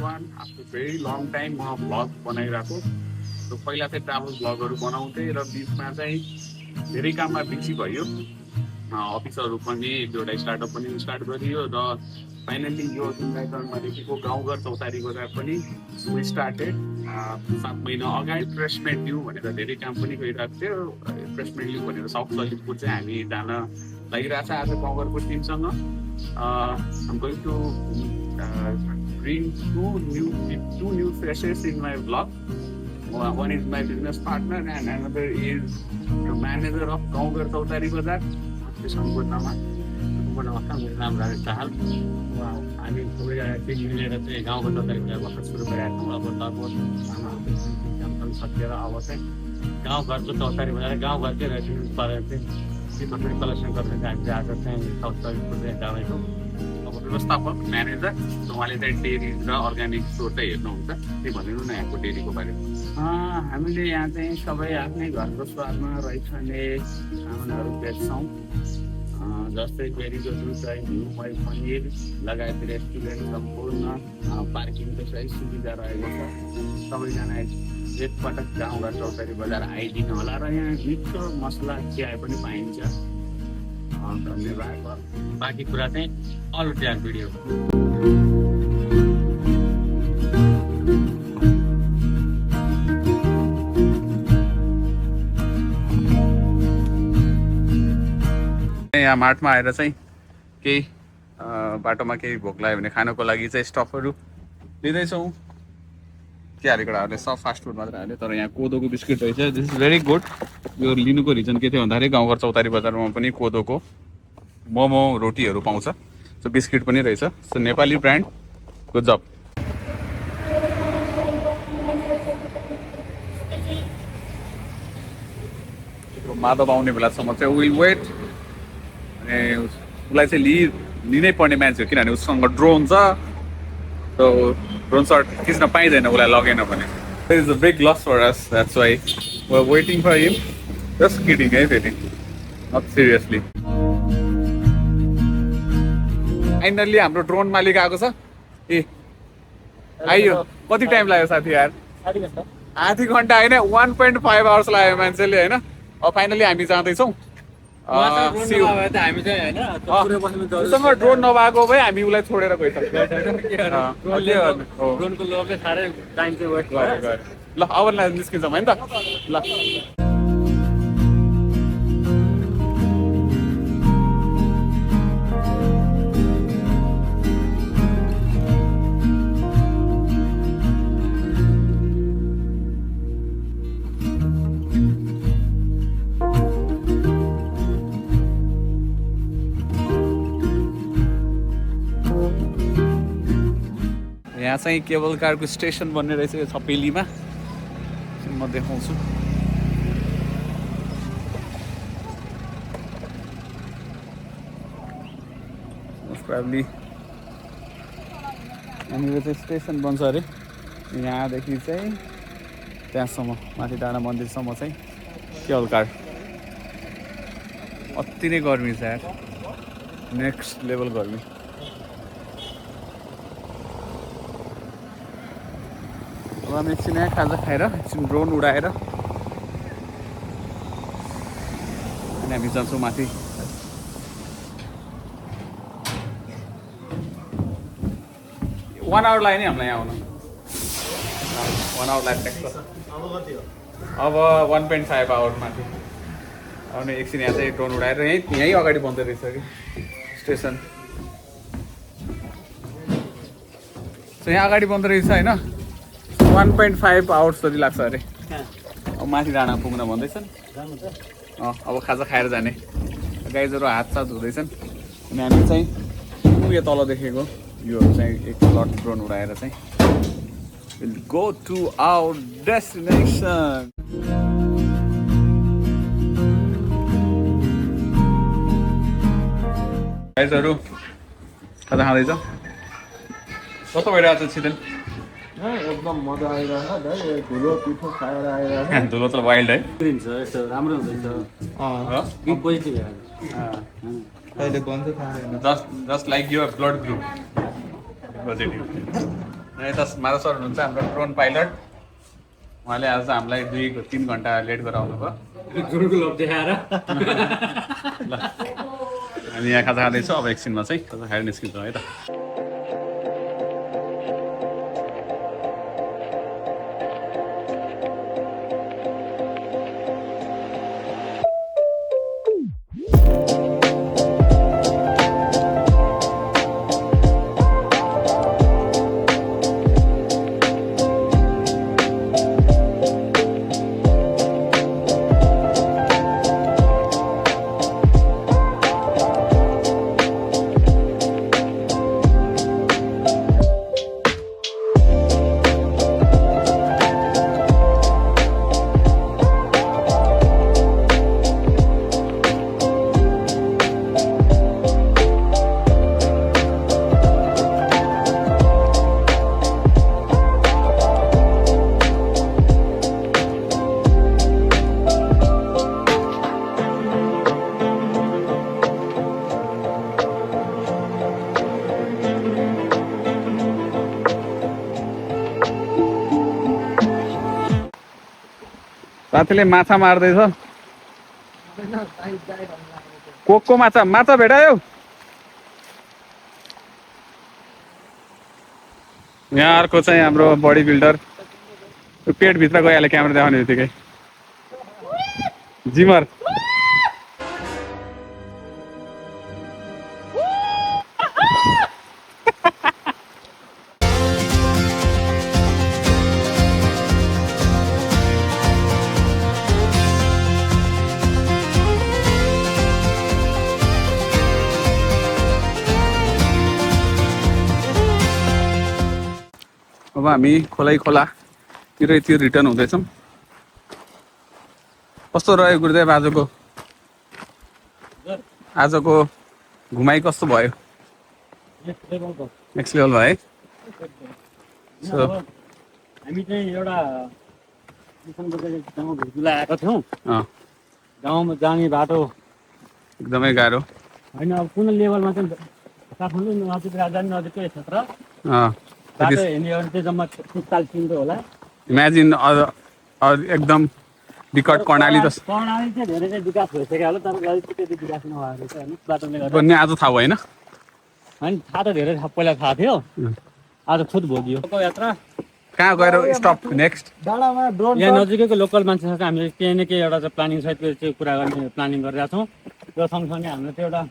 everyone. After very long time म vlog बनाइरहेको। र पहिला चाहिँ ट्राभल भ्लगहरू बनाउँथेँ र बिचमा चाहिँ धेरै काममा बिजी भयो। अफिसहरू पनि एक दुईवटा स्टार्टअप पनि स्टार्ट गरियो र फाइनल्ली यो चिन्ताइकरमा देखेको गाउँघर चौतारी बजार पनि स्टार्टेड 7 महिना अगाडि। रिफ्रेसमेन्ट लिउँ भनेर धेरै काम पनि गरिरहेको थियो। रिफ्रेसमेन्ट लिउँ भनेर साउथ ललितपुर चाहिँ हामी जान लागिरहेको छ आज गाउँघरको टिमसँग। I'm going to bring two new faces in my vlog. One is my business partner and another is the manager of गाउँघर चौतारी बजार। त्यसको नाम मेरो नाम राजेश चाहल। हामी सबैजना टिम मिलेर चाहिँ गाउँघर चौतारी बजार भर्खर सुरु गरेका छौँ। अब लगभग काम सकिएर अब चाहिँ गाउँघरको चौतारी बजार गाउँघरकै रेसिडेन्स परेर चाहिँ टिकटहरू कलेक्सन गरेर चाहिँ हामी आज चाहिँ साउथ ललितपुर चाहिँ जाँदैछौँ। अब व्यवस्थापक म्यानेजर उहाँले चाहिँ डेरी र अर्ग्यानिक स्टोर चाहिँ हेर्नुहुन्छ। के भनिदिनु न यहाँको डेरीको बारेमा। हामीले यहाँ चाहिँ सबै आफ्नै घरको स्वादमा रहिखाने सामानहरू बेच्छौँ। जस्तै डेरीको दुध, दही, घिउ, मही, पनिर लगायत रेस्टुरेन्ट सम्पूर्ण पार्किङको सही सुविधा रहेको छ। सबैजना एकपटक गाउँघर चौतारी बजार आइदिनु होला र यहाँ मिठो मसला चिया पनि पाइन्छ। धन्यवाद। बाँकी कुरा चाहिँ अल ट्याग भिडियो। यहाँ मार्टमा आएर चाहिँ केही बाटोमा केही भोक लाग्यो भने खानको लागि चाहिँ स्टफहरू लिँदैछौँ। के हालेको हाल्यो सब फास्ट फुड मात्र हाल्यो। तर यहाँ कोदोको बिस्किट रहेछ। This is very good. यो लिनुको रिजन के थियो भन्दाखेरि गाउँघर चौतारी बजारमा पनि कोदोको मोमो रोटीहरू पाउँछ। सो बिस्किट पनि रहेछ। So Nepali brand. गुड जब। माधव आउने बेलासम्म चाहिँ विल वेट। अनि उसलाई चाहिँ लिनै पर्ने मान्छे हो किनभने उसँग ड्रोन छ। सो ड्रोन सर्ट खिच्न पाइँदैन उसलाई लगेन भने। It is a big loss for us. That's why we are waiting for him. Just kidding है फेरि, नट सिरियसली। फाइनल्ली हाम्रो ड्रोन मालिक आएको छ। ए आइयो। कति टाइम लाग्यो साथी यार? आधी घन्टा होइन 1.5 आवर्स लाग्यो मान्छेले होइन। अब फाइनली हामी जाँदैछौँ। उसँग ड्रोन नभएको भए हामी उसलाई छोडेर गइसक्छौँ। ल अब निस्किन्छौँ होइन त। ल यहाँ चाहिँ केबल कारको स्टेसन बन्ने रहेछ यो छपेलीमा। म देखाउँछु। प्रोबब्ली यहाँनिर चाहिँ स्टेसन बन्छ अरे। यहाँदेखि चाहिँ त्यहाँसम्म माथि डाँडा मन्दिरसम्म चाहिँ केबल कार। अति नै गर्मी छ यार, नेक्स्ट लेभल गर्मी। अब हामी एकछिन यहाँ खाजा खाएर एकछिन ड्रोन उडाएर अनि हामी जान्छौँ माथि। 1 आवर लाग्यो नि हामीलाई यहाँ आउनु। 1 आवर लाग्छ। अब 1.5 आवर माथि आउने। एकछिन यहाँ चाहिँ ड्रोन उडाएर यहीँ अगाडि बन्दै रहेछ कि स्टेसन। सो यहाँ अगाडि बन्दै रहेछ होइन। 1.5 आवर्स जति लाग्छ अरे। अब माथि डाँडा पुग्न भन्दैछन्। अब खाजा खाएर जाने। गाइजहरू हातसाथ हुँदैछन्। अनि हामी चाहिँ यो तल देखेको योहरू चाहिँ एक लट ड्रोन उडाएर चाहिँ will go to our destination. गाइजहरू खाजा खाँदैछ। कस्तो भइरहेको छ छिटो? एकदम मजा आइरहेछ। धुलो पिठो खाएर आइरहेछ। धुलो त वाइल्ड है। यस्तो राम्रो हुँदैछ। Positive just like your blood group positive. यता माधव सर हुनुहुन्छ हाम्रो ड्रोन पाइलट। उहाँले आज हामीलाई 2-3 घन्टा लेट गराउनु भयो। देखाएर ल हामी यहाँ खाजा खाँदैछौँ। अब एकछिनमा चाहिँ खाजा खाएर निस्किन्छौँ है त। साथीले माछा मार्दैछ। कोकको माछा माछा भेटायो। यहाँ अर्को चाहिँ हाम्रो बडी बिल्डर पेटभित्र गइहाल्यो क्यामेरा देखाउने बित्तिकै। जिमर अब हामी खोलातिर रिटर्न हुँदैछौँ। कस्तो रह्यो गुरुदेव आजको घुमाइ कस्तो भयो? नेक्स्ट लेभल भयो है। हामी चाहिँ एउटा गाउँ घुर्कुला आएको थियौँ। गाउँमा जाने बाटो एकदमै गाह्रो होइन। अब कुन लेभलमा चाहिँ काठमाडौँ नजिक राजधानी नजिकै क्षेत्र बाटो हिँड्ने हो भने चाहिँ जम्मा 40 किलो होला। इमेजिन एकदम विकट कर्णाली त कर्णाली चाहिँ धेरै चाहिँ विकास भइसक्यो होला, तर अलिकति त्यति विकास नभएको रहेछ होइन बाटोले गर्दा। भन्ने आज थाहा होइन। होइन थाहा त धेरै पहिला थाहा थियो, आज खुद भोगियो। यात्रा कहाँ गएर स्टप नेक्स्ट? यहाँ नजिकैको लोकल मान्छेसँग हामीले केही न केही एउटा प्लानिङ सहित चाहिँ कुरा गर्ने प्लानिङ गरिरहेको छौँ। र सँगसँगै हाम्रो त्यो एउटा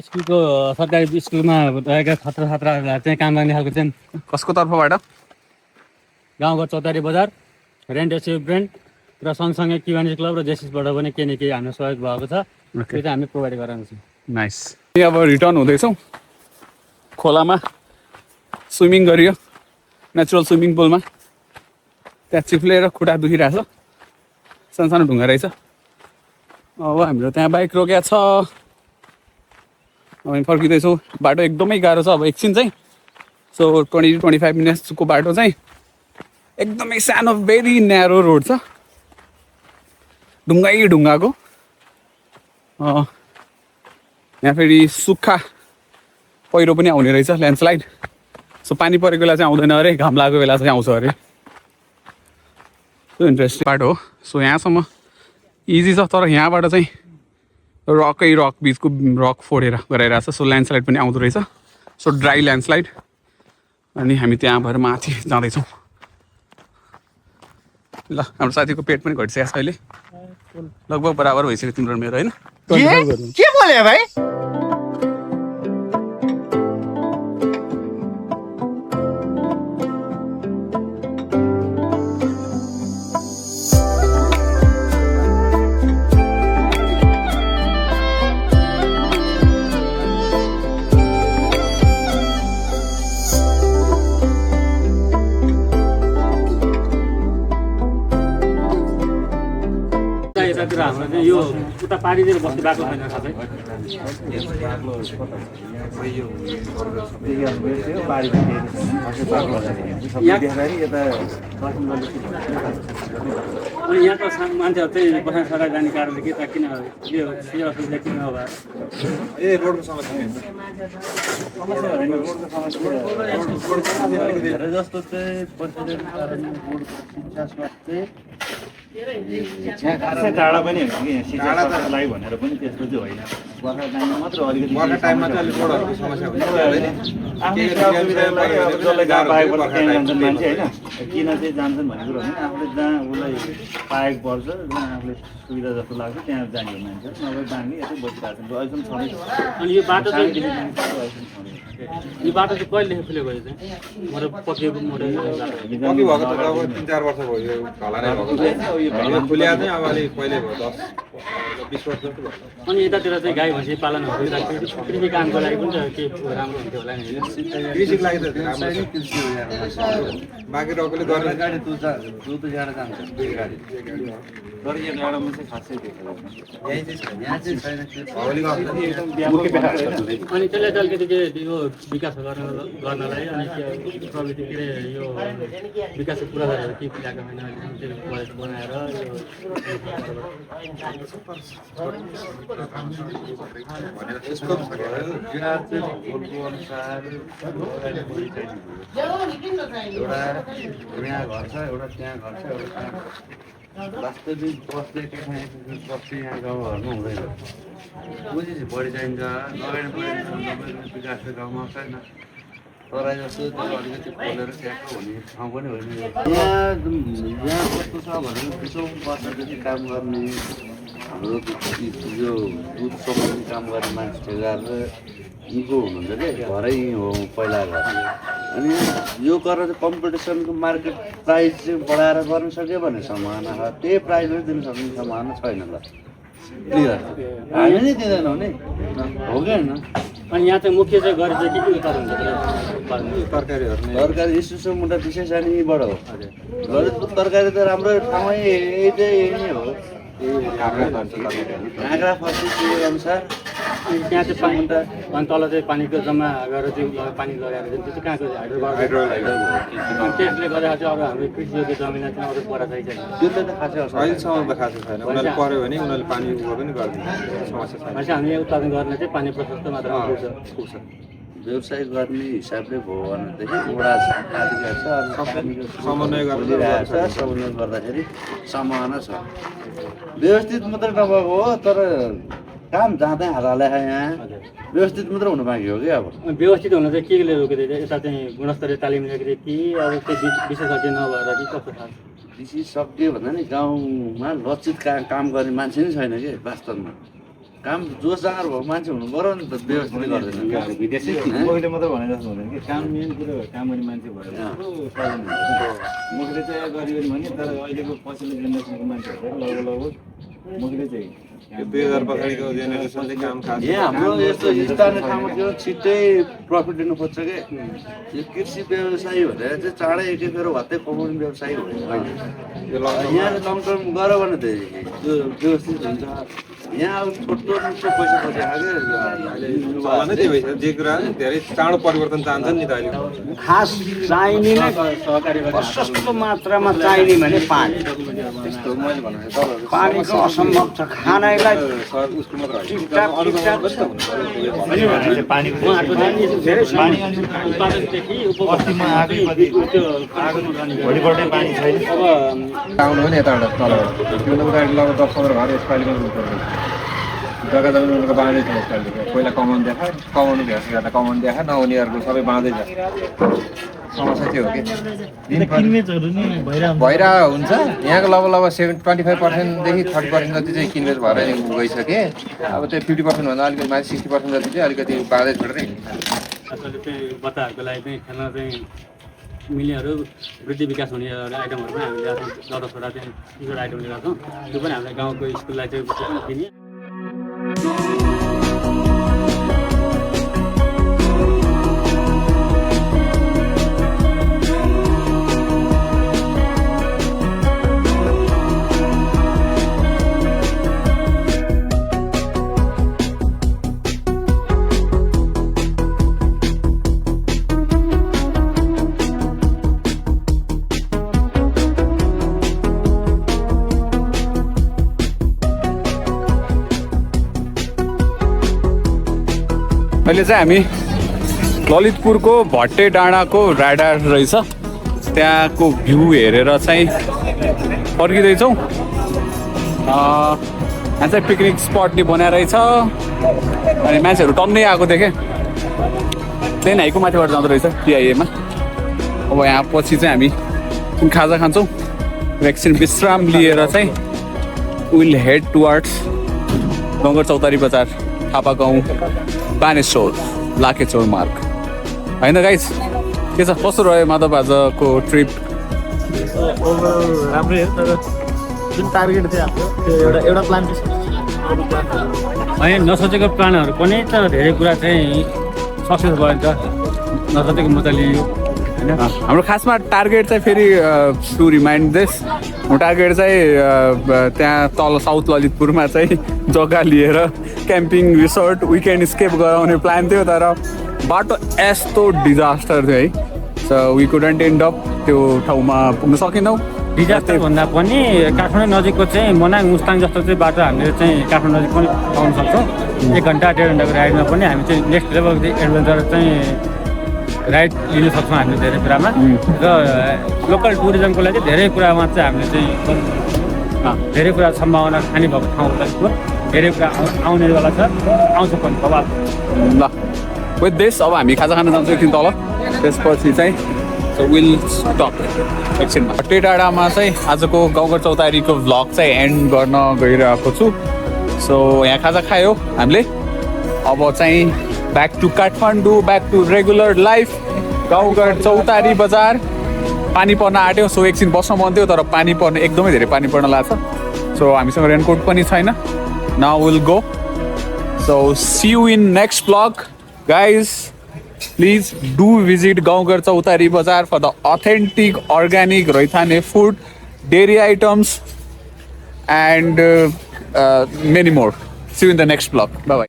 स्कुलको सरकारी स्कुलमा रहेका छात्रहरूलाई चाहिँ काम गर्ने खालको चाहिँ कसको तर्फबाट? गाउँघर चौतारी बजार, रेन्ट एसिभ ब्रान्ड र सँगसँगै किवानिज क्लब र जेसिसबाट पनि केही न केही हाम्रो सहयोग भएको छ। त्यो चाहिँ हामी प्रोभाइड गराउँछौँ। नाइस। अब रिटर्न हुँदैछौँ। खोलामा स्विमिङ गरियो, नेचुरल स्विमिङ पुलमा। त्यहाँ चिप्लेर खुट्टा दुखिरहेछ, सानो ढुङ्गा रहेछ। अब हाम्रो त्यहाँ बाइक रोकेको छ। अब हामी फर्किँदैछौँ। बाटो एकदमै गाह्रो छ। अब एकछिन चाहिँ 20-25 मिनट्सको बाटो चाहिँ एकदमै सानो भेरी न्यारो रोड छ, ढुङ्गाको। यहाँ फेरि सुक्खा पहिरो पनि आउने रहेछ, ल्यान्डस्लाइड। सो पानी परेको बेला चाहिँ आउँदैन अरे, घाम लागेको बेला चाहिँ आउँछ अरे। सो इन्ट्रेस्टिङ बाटो हो। सो यहाँसम्म इजी छ, तर यहाँबाट चाहिँ रक बिचको रक फोडेर गराइरहेछ। सो ल्यान्डस्लाइड पनि आउँदो रहेछ। So dry landslide. अनि हामी त्यहाँ भएर माथि जाँदैछौँ। ल हाम्रो साथीको पेट पनि घटिसकेको छ अहिले, लगभग बराबर भइसक्यो तिम्रो मेरो होइन। के बोले भाइ? यतातिर हाम्रो चाहिँ यो उता पारितिर बस्नु भएको छैन खासै अनि यहाँको मान्छेहरू चाहिँ बस्न सडा जाने कारणले के त किन यो असुविधा किन अब रोडको समस्या धेरै जस्तो चाहिँ परिस्थितिको कारणले रोडको शिक्षा स्वास्थ्य टाढा पनि होइन कि यहाँ सिँचाइ लागि भनेर पनि त्यस्तो चाहिँ होइन बर्खा टाइममा मात्र अलिकति बर्खा टाइममा चाहिँ अलिक रोडहरूको समस्या हुन्छ आफ्नै सुविधाको लागि अब जसलाई जहाँ पाएको पर्छ त्यहाँ जान्छन् मान्छे होइन किन चाहिँ जान्छन् भन्ने कुरो होइन आफूले जहाँ उसलाई पाएको पर्छ जहाँ आफूले सुविधा जस्तो लाग्छ त्यहाँ जाने मान्छे नभए बाँड्ने यसो बसिरहेको छ अहिलेसम्म छँदैछ अनि यो बाटो चाहिँ यो बाटो चाहिँ कहिलेदेखि खुलेको यो चाहिँ मोटर पक्रिएको मोटर कति भएको त अब 3-4 वर्ष भयो यो ढला नै भएको छ यो खुल्या चाहिँ अब अलिक पहिले भयो 10-20 वर्ष जस्तो भयो अनि यतातिर चाहिँ गाई भैँसी पालनहरू कृषि कामको लागि पनि त के राम्रो हुन्थ्यो होला नि कृषिको लागि त राम्रो छ कृषि हो यहाँ बाँकी रोगले गर्ने गाडी दुध जाँदा जान्छ दुई गाडी तर यो डाँडामा चाहिँ खासै देखेको यहाँ चाहिँ छैन भौगोलिक अवस्था चाहिँ अनि त्यसलाई चाहिँ अलिकति के यो विकास गर्नलाई अनि के प्रविधि के अरे यो विकासको पूर्वाधारहरू के ल्याएको छैन त्यो बजेट बनाएर यसको यहाँ चाहिँ भूगोलको अनुसार एउटा यहाँ घर छ एउटा त्यहाँ घर छ एउटा त्यहाँ वास्तविक बस्ने बस्ने यहाँ गाउँघरमा हुँदैन पुँजी चाहिँ बढी चाहिन्छ लगानी बढी विकासको गाउँमा छैन तराई जस्तो त्यो अलिकति खोलेर ट्याक्क हुने ठाउँ पनि होइन यहाँ कस्तो छ भने 20 वर्षदेखि काम गर्ने हाम्रो यो दुध सम्बन्धी काम गर्ने मान्छे ठेगार यहीँको हुनुहुन्छ क्या घरै हो पहिला घर अनि यो गरेर चाहिँ कम्पिटिसनको मार्केट प्राइस चाहिँ बढाएर गर्न सक्यो भने सम्भावना छ त्यही प्राइसमै दिन सक्ने सम्भावना छैन ल क्लियर हामी नै दिँदैनौँ नि हो कि होइन अनि यहाँ चाहिँ मुख्य चाहिँ गरेर चाहिँ के उत्पादन हुन्छ तरकारीहरू नै तरकारी इस्युसो मुन्टा विशेष सानीबाट हो ललितपुर तरकारी त राम्रो ठाउँमै यही चाहिँ यही नै हो काँक्रा फर्सी त्यो अनुसार अनि त्यहाँ चाहिँ पानी अनि तल चाहिँ पानीको जम्मा गरेर चाहिँ पानी लगाएर चाहिँ त्यो चाहिँ कहाँको अनि त्यसले गर्दा चाहिँ अरू हाम्रो कृषियोग्य जमिनलाई चाहिँ अरू बढा चाहिन्छ त्यसले त खासै असर अहिलेसम्म त खासै छैन उनीहरूले पर्यो भने उनीहरूले पानी उयो पनि गर्दैन समस्या छैन भनेपछि हामीले उत्पादन गर्न चाहिँ पानी प्रशस्त मात्रामा पुग्छ व्यवसाय गर्ने हिसाबले भयो भनेदेखि वडा आदिका छ समन्वय गरेर खोलिरहेको छ समन्वय गर्दाखेरि सम्भावना छ व्यवस्थित मात्रै नभएको हो तर काम जाँदै हातले यहाँ व्यवस्थित मात्रै हुनु बाँकी हो कि अब अनि व्यवस्थित हुन चाहिँ केले रोकिँदै यता चाहिँ गुणस्तरीय तालिम लिएको कि अब त्यो विशेषज्ञ नभएर कि कस्तो छ विशेषज्ञ भन्दा नि गाउँमा लक्षित काम गर्ने मान्छे नै छैन कि वास्तवमा काम जोस जाँगर भएको मान्छे हुनु पऱ्यो नि त व्यवस्थित गर्दैन विदेशी मुखले मात्र भने जस्तो हुँदैन कि काम मेन कुरो हो काम गर्ने मान्छे भएर मुखले चाहिँ गरियो भने तर अहिलेको पछिल्लो जेनेरेसनको मान्छेहरू लगभग मुखले चाहिँ 2000 पछाडिको जेनेरेसन चाहिँ काम खास यहाँ हाम्रो यस्तो स्थानीय ठाउँमा त्यो छिट्टै प्रफिट लिनु खोज्छ कि यो कृषि व्यवसाय भनेर चाहिँ चाँडै एकै फेर भत्तै कमाउने व्यवसाय होइन यहाँ लङ टर्म गऱ्यो भने त त्यो व्यवस्थित हुन्छ यहाँ अब छोटो मिठो पैसा चला नै त्यही भइसक्यो जे कुरा धेरै चाँडो परिवर्तन चाहन्छन् नि त अहिले खास चाहिने नै प्रशस्त मात्रामा चाहिने भने पानी त्यस्तो मैले भनेको पानीको असम्भव छ खानालाई उसको मात्र होइन टिकटाक उत्पादनदेखि बस्तीमा आगो भोलिपल्टै पानी छैन अब आउनु हो नि यताबाट तलबाट त्यो उनीहरू लगभग 10-15 घर यसपालिको जग्गा जमिन उनीहरूको बाँझै छ यसपालिको पहिला कमान देखा कमाउनु भ्यास गर्दा कमान देखा नहुनेहरूको सबै बाँझै छ समस्या त्यो हो कि भइरहेको हुन्छ यहाँको लगभग 25%देखि 30% जति चाहिँ किनबेच भएर गइसके अब त्यो 50% भन्दा अलिकति माथि 60% जति चाहिँ अलिकति बाँझै छोडेर असलले चाहिँ बच्चाहरूको लागि चाहिँ खेल्न चाहिँ मिल्नेहरू वृद्धि विकास हुने आइटमहरू पनि हामीले आफ्नो 10-वटा चाहिँ 20 आइटम लिएको छौँ त्यो पनि हामीलाई गाउँको स्कुललाई चाहिँ दिने अहिले चाहिँ हामी ललितपुरको भट्टे डाँडाको राडार रहेछ त्यहाँको भ्यू हेरेर चाहिँ फर्किँदैछौँ। यहाँ चाहिँ पिकनिक स्पट नि बनाएर रहेछ अनि मान्छेहरू टन्नै आएको देखेँ। प्लेन हाइको माथिबाट जाँदो रहेछ टिआइएमा। अब यहाँ पछि चाहिँ हामी खाजा खान्छौँ। एकछिन विश्राम लिएर चाहिँ विल हेड टुवर्ड्स गङ्गर चौतारी बजार, थापा गाउँ, बानेश्वर, लाखेचौर मार्ग। होइन गाइस, के छ कस्तो रह्यो माधव आजको ट्रिप? राम्रै हो, तर जुन टार्गेट थियो हाम्रो त्यो एउटा प्लान चाहिँ होइन नसोचेको प्लानहरू पनि त धेरै कुरा चाहिँ सक्सेस भयो नि त। नसोचेको मजा लियो होइन। हाम्रो खासमा टार्गेट चाहिँ फेरि टु रिमाइन्ड दिस, हाम्रो टार्गेट चाहिँ त्यहाँ तल साउथ ललितपुरमा चाहिँ जग्गा लिएर क्याम्पिङ रिसोर्ट विकेन्ड स्केप गराउने प्लान थियो, तर बाटो यस्तो डिजास्टर थियो है। So we couldn't end up त्यो ठाउँमा पुग्न सकेनौँ। डिजास्टर भन्दा पनि काठमाडौँ नजिकको चाहिँ मनाङ मुस्ताङ जस्तो चाहिँ बाटो हामीले चाहिँ काठमाडौँ नजिक पनि पाउन सक्छौँ। 1 घन्टा 1.5 घन्टाको राइडमा पनि हामी चाहिँ नेक्स्ट लेभलको एडभेन्चर चाहिँ राइड लिन सक्छौँ हामीले धेरै कुरामा। र लोकल टुरिज्मको लागि धेरै कुरामा चाहिँ हामीले चाहिँ धेरै कुरा सम्भावना खाने भएको ठाउँ ललितपुर, धेरै कुरा आउनेवाला छ, आउँछ पनि प्रभाव। ल विथ दिस अब हामी खाजा खान जान्छौँ एकछिन तल, त्यसपछि चाहिँ सो विल स्टप एकछिनमा। भट्टे डाँडामा चाहिँ आजको गाउँघर चौतारीको भ्लग चाहिँ एन्ड गर्न गइरहेको छु। सो यहाँ खाजा खायो हामीले, अब चाहिँ back to Kathmandu, back to regular life. गाउँघर चौतारी बजार पानी पर्न आँट्यो, सो एकछिन बस्न मन थियो तर पानी पर्न एकदमै धेरै पानी पर्न लाग्छ। सो हामीसँग रेनकोट पनि छैन। Now will go. So see you in next blog guys. Please do visit Gaungar Chautari Bazaar for the authentic organic Roithane food, dairy items and many more. See you in the next vlog. Bye bye.